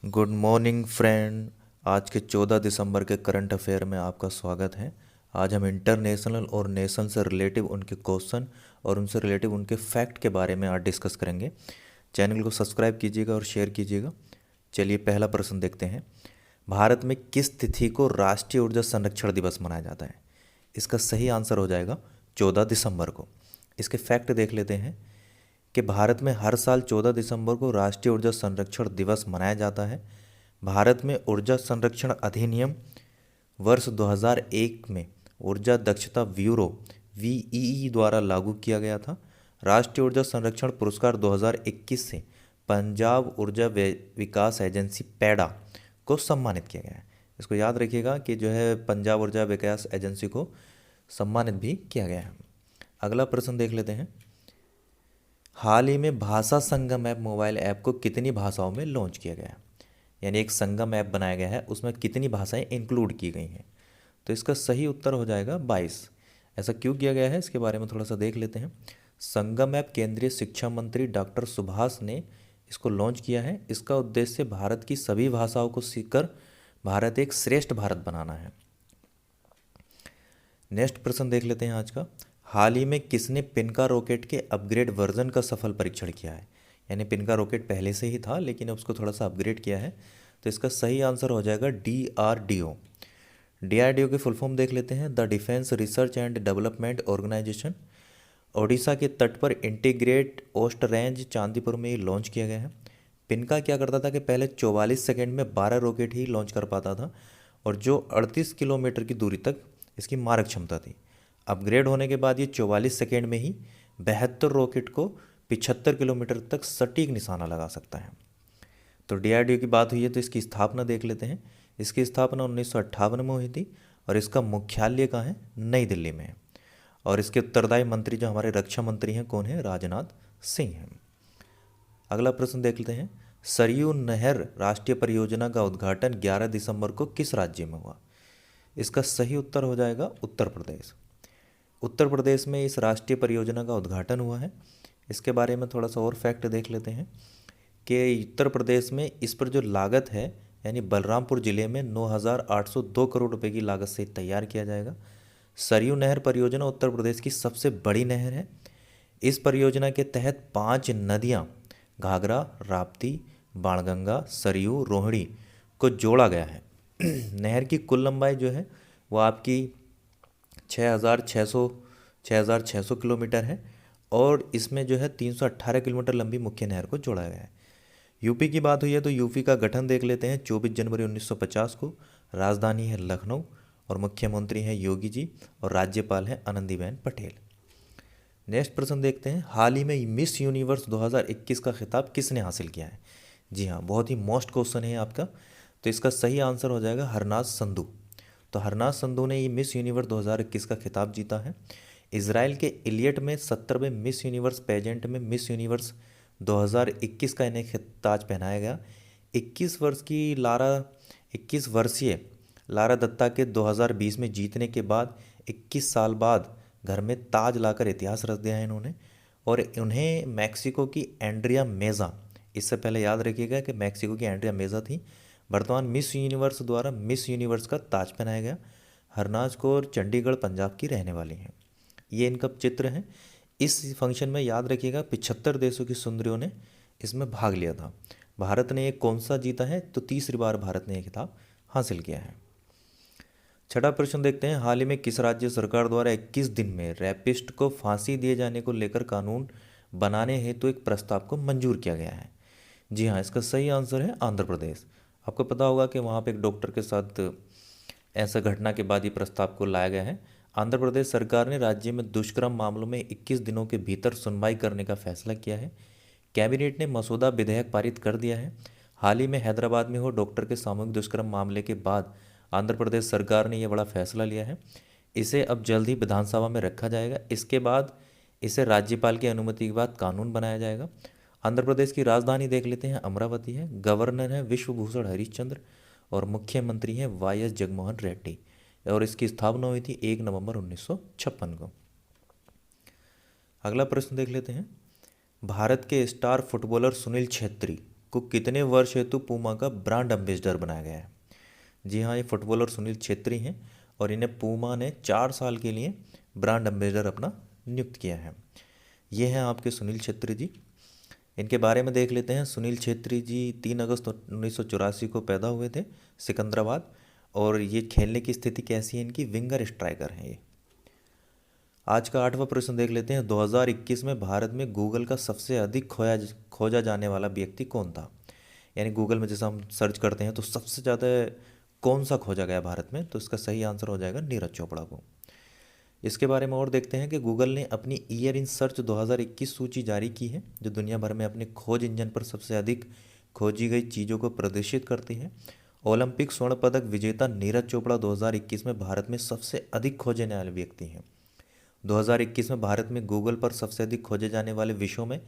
Good morning friend. आज के 14 दिसंबर के करंट अफेयर में आपका स्वागत है। आज हम इंटरनेशनल और नेशन से रिलेटिव उनके क्वेश्चन और उनसे रिलेटिव उनके फैक्ट के बारे में आज डिस्कस करेंगे। चैनल को सब्सक्राइब कीजिएगा और शेयर कीजिएगा। चलिए पहला प्रश्न देखते हैं। भारत में किस तिथि को राष्ट्रीय ऊर्जा संरक्षण दिवस मनाया जाता है? इसका सही आंसर हो जाएगा 14 दिसंबर को। इसके फैक्ट देख लेते हैं कि भारत में हर साल 14 दिसंबर को राष्ट्रीय ऊर्जा संरक्षण दिवस मनाया जाता है। भारत में ऊर्जा संरक्षण अधिनियम वर्ष 2001 में ऊर्जा दक्षता ब्यूरो वीईई द्वारा लागू किया गया था। राष्ट्रीय ऊर्जा संरक्षण पुरस्कार 2021 से पंजाब ऊर्जा विकास एजेंसी पैडा को सम्मानित किया गया है। इसको याद रखिएगा कि जो है पंजाब ऊर्जा विकास एजेंसी को सम्मानित भी किया गया है। अगला प्रश्न देख लेते हैं। हाल ही में भाषा संगम ऐप मोबाइल ऐप को कितनी भाषाओं में लॉन्च किया गया है? यानी एक संगम ऐप बनाया गया है, उसमें कितनी भाषाएं इंक्लूड की गई हैं? तो इसका सही उत्तर हो जाएगा 22। ऐसा क्यों किया गया है इसके बारे में थोड़ा सा देख लेते हैं। संगम ऐप केंद्रीय शिक्षा मंत्री डॉक्टर सुभाष ने इसको लॉन्च किया है। इसका उद्देश्य भारत की सभी भाषाओं को सीखकर भारत एक श्रेष्ठ भारत बनाना है। नेक्स्ट प्रश्न देख लेते हैं आज का। हाल ही में किसने पिनका रॉकेट के अपग्रेड वर्जन का सफल परीक्षण किया है? यानी पिनका रॉकेट पहले से ही था लेकिन अब उसको थोड़ा सा अपग्रेड किया है। तो इसका सही आंसर हो जाएगा डीआरडीओ। डीआरडीओ की फुल फॉर्म देख लेते हैं। The defence research and development organisation. Odisha के तट पर इंटीग्रेट ओस्ट रेंज चांदीपुर में लॉन्च किया गया है। पिनका क्या करता था कि पहले 44 सेकेंड में 12 रॉकेट ही लॉन्च कर पाता था और जो 38 किलोमीटर की दूरी तक इसकी मारक क्षमता थी। अपग्रेड होने के बाद ये 44 सेकेंड में ही 72 रॉकेट को 75 किलोमीटर तक सटीक निशाना लगा सकता है। तो डीआरडीओ की बात हुई है तो इसकी स्थापना देख लेते हैं। इसकी स्थापना 1958 में हुई थी और इसका मुख्यालय कहाँ है? नई दिल्ली में है। और इसके उत्तरदायी मंत्री जो हमारे रक्षा मंत्री हैं कौन है? राजनाथ सिंह हैं। अगला प्रश्न देख लेते हैं। सरयू नहर राष्ट्रीय परियोजना का उद्घाटन 11 दिसंबर को किस राज्य में हुआ? इसका सही उत्तर हो जाएगा उत्तर प्रदेश। उत्तर प्रदेश में इस राष्ट्रीय परियोजना का उद्घाटन हुआ है। इसके बारे में थोड़ा सा और फैक्ट देख लेते हैं कि उत्तर प्रदेश में इस पर जो लागत है यानी बलरामपुर ज़िले में 9,802 करोड़ रुपए की लागत से तैयार किया जाएगा। सरयू नहर परियोजना उत्तर प्रदेश की सबसे बड़ी नहर है। इस परियोजना के तहत 5 नदियाँ घाघरा, राप्ती, बाणगंगा, सरयू, रोहिणी को जोड़ा गया है। नहर की कुल लंबाई जो है वो आपकी 6,600 किलोमीटर है और इसमें जो है 318 किलोमीटर लंबी मुख्य नहर को जोड़ा गया है। यूपी की बात हुई है तो यूपी का गठन देख लेते हैं। 24 जनवरी 1950 को राजधानी है लखनऊ और मुख्यमंत्री हैं योगी जी और राज्यपाल हैं आनंदीबेन पटेल। नेक्स्ट प्रश्न देखते हैं। हाल ही में मिस यूनिवर्स 2021 का खिताब किसने हासिल किया है? जी हाँ, बहुत ही मोस्ट क्वेश्चन है आपका। तो इसका सही आंसर हो जाएगा हरनाज संधू। तो हरनाज संधू ने ये मिस यूनिवर्स 2021 का खिताब जीता है। इसराइल के इलियट में 70वें मिस यूनिवर्स पेजेंट में मिस यूनिवर्स 2021 का इन्हें ताज पहनाया गया। 21 वर्षीय लारा दत्ता के 2020 में जीतने के बाद 21 साल बाद घर में ताज लाकर इतिहास रच दिया है इन्होंने। और उन्हें मैक्सिको की एंड्रिया मेज़ा, इससे पहले याद रखिएगा कि मैक्सिको की एंड्रिया मेज़ा थी, वर्तमान मिस यूनिवर्स द्वारा मिस यूनिवर्स का ताज पहनाया गया। हरनाज कौर चंडीगढ़ पंजाब की रहने वाली हैं। ये इनका चित्र है। इस फंक्शन में याद रखिएगा 75 देशों की सुंदरियों ने इसमें भाग लिया था। भारत ने ये कौन सा जीता है? तो तीसरी बार भारत ने ये खिताब हासिल किया है। छठा प्रश्न देखते हैं। हाल ही में किस राज्य सरकार द्वारा 21 दिन में रैपिस्ट को फांसी दिए जाने को लेकर कानून बनाने हेतु एक प्रस्ताव को मंजूर किया गया है? जी हाँ, इसका सही आंसर है आंध्र प्रदेश। आपको पता होगा कि वहाँ पे एक डॉक्टर के साथ ऐसा घटना के बाद ये प्रस्ताव को लाया गया है। आंध्र प्रदेश सरकार ने राज्य में दुष्कर्म मामलों में 21 दिनों के भीतर सुनवाई करने का फैसला किया है। कैबिनेट ने मसौदा विधेयक पारित कर दिया है। हाल ही में हैदराबाद में हो डॉक्टर के सामूहिक दुष्कर्म मामले के बाद आंध्र प्रदेश सरकार ने यह बड़ा फैसला लिया है। इसे अब जल्द ही विधानसभा में रखा जाएगा। इसके बाद इसे राज्यपाल की अनुमति के बाद कानून बनाया जाएगा। आंध्र प्रदेश की राजधानी देख लेते हैं, अमरावती है। गवर्नर है विश्वभूषण हरिश्चंद्र और मुख्यमंत्री हैं वाई एस जगनमोहन रेड्डी और इसकी स्थापना हुई थी 1 नवंबर 1956 को। अगला प्रश्न देख लेते हैं। भारत के स्टार फुटबॉलर सुनील छेत्री को कितने वर्ष हेतु पूमा का ब्रांड एम्बेसडर बनाया गया है? जी हाँ, ये फुटबॉलर सुनील छेत्री हैं और इन्हें पूमा ने 4 साल के लिए ब्रांड एम्बेसडर अपना नियुक्त किया है। ये हैं आपके सुनील छेत्री जी। इनके बारे में देख लेते हैं। सुनील छेत्री जी 3 अगस्त 1984 को पैदा हुए थे सिकंदराबाद, और ये खेलने की स्थिति कैसी है इनकी? विंगर स्ट्राइकर हैं ये। आज का 8वां प्रश्न देख लेते हैं। 2021 में भारत में गूगल का सबसे अधिक खोजा जाने वाला व्यक्ति कौन था? यानी गूगल में जैसे हम सर्च करते हैं तो सबसे ज़्यादा कौन सा खोजा गया भारत में? तो इसका सही आंसर हो जाएगा नीरज चोपड़ा को। इसके बारे में और देखते हैं कि गूगल ने अपनी ईयर इन सर्च 2021 सूची जारी की है, जो दुनिया भर में अपने खोज इंजन पर सबसे अधिक खोजी गई चीज़ों को प्रदर्शित करती है। ओलंपिक स्वर्ण पदक विजेता नीरज चोपड़ा 2021 में भारत में सबसे अधिक खोजे जाने वाले व्यक्ति हैं। 2021 में भारत में गूगल पर सबसे अधिक खोजे जाने वाले विषयों में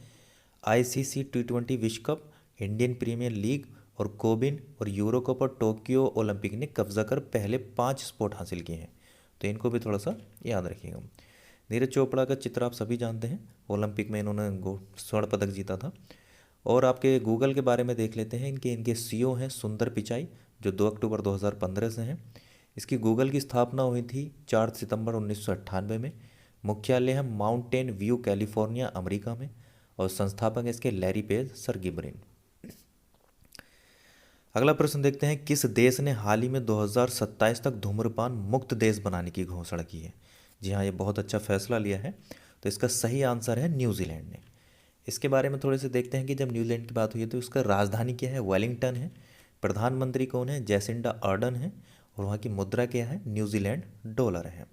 ICC T20 विश्व कप, इंडियन प्रीमियर लीग और कोबिन और यूरो कप और टोक्यो ओलंपिक ने कब्जा कर पहले 5 स्पॉट हासिल किए हैं। तो इनको भी थोड़ा सा याद रखिएगा। नीरज चोपड़ा का चित्र आप सभी जानते हैं, ओलंपिक में इन्होंने स्वर्ण पदक जीता था। और आपके गूगल के बारे में देख लेते हैं। इनके CEO हैं सुंदर पिचाई, जो 2 अक्टूबर 2015 से हैं। इसकी गूगल की स्थापना हुई थी 4 सितंबर 1998 में। मुख्यालय है माउंटेन व्यू कैलिफोर्निया अमेरिका में, और संस्थापक है इसके लैरी पेज सर्गी ब्रिन। अगला प्रश्न देखते हैं। किस देश ने हाल ही में 2027 तक धूम्रपान मुक्त देश बनाने की घोषणा की है? जी हाँ, ये बहुत अच्छा फैसला लिया है। तो इसका सही आंसर है न्यूजीलैंड ने। इसके बारे में थोड़े से देखते हैं कि जब न्यूजीलैंड की बात हुई है तो उसका राजधानी क्या है? वेलिंगटन है। प्रधानमंत्री कौन है? जैसिंडा आर्डन है। और वहाँ की मुद्रा क्या है? न्यूजीलैंड डॉलर है।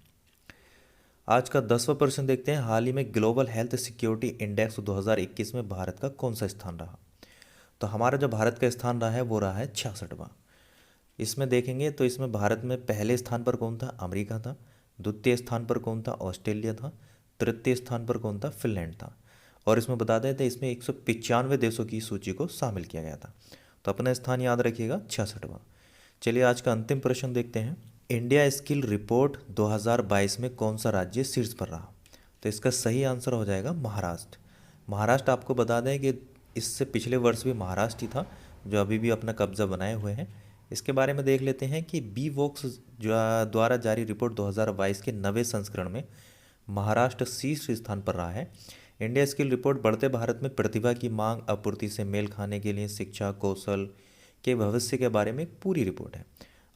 आज का 10वां प्रश्न देखते हैं। हाल ही में ग्लोबल हेल्थ सिक्योरिटी इंडेक्स 2021 में भारत का कौन सा स्थान रहा? तो हमारा जो भारत का स्थान रहा है वो रहा है 66वां। इसमें देखेंगे तो इसमें भारत में पहले स्थान पर कौन था? अमेरिका था। द्वितीय स्थान पर कौन था? ऑस्ट्रेलिया था। तृतीय स्थान पर कौन था? फिनलैंड था। और इसमें बता देते हैं इसमें 195 देशों की सूची को शामिल किया गया था। तो अपना स्थान याद रखिएगा 66वां। चलिए आज का अंतिम प्रश्न देखते हैं। इंडिया स्किल रिपोर्ट 2022 में कौन सा राज्य शीर्ष पर रहा? तो इसका सही आंसर हो जाएगा महाराष्ट्र। महाराष्ट्र आपको बता दें कि इससे पिछले वर्ष भी महाराष्ट्र ही था, जो अभी भी अपना कब्जा बनाए हुए हैं। इसके बारे में देख लेते हैं कि बी वॉक्स द्वारा जारी रिपोर्ट 2022 के 9वें संस्करण में महाराष्ट्र शीर्ष स्थान पर रहा है। इंडिया स्किल रिपोर्ट बढ़ते भारत में प्रतिभा की मांग आपूर्ति से मेल खाने के लिए शिक्षा कौशल के भविष्य के बारे में एक पूरी रिपोर्ट है।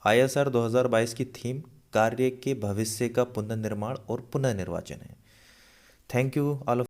ISR 2022 की थीम कार्य के भविष्य का पुनर्निर्माण और पुनर्निर्वाचन है। Thank you all.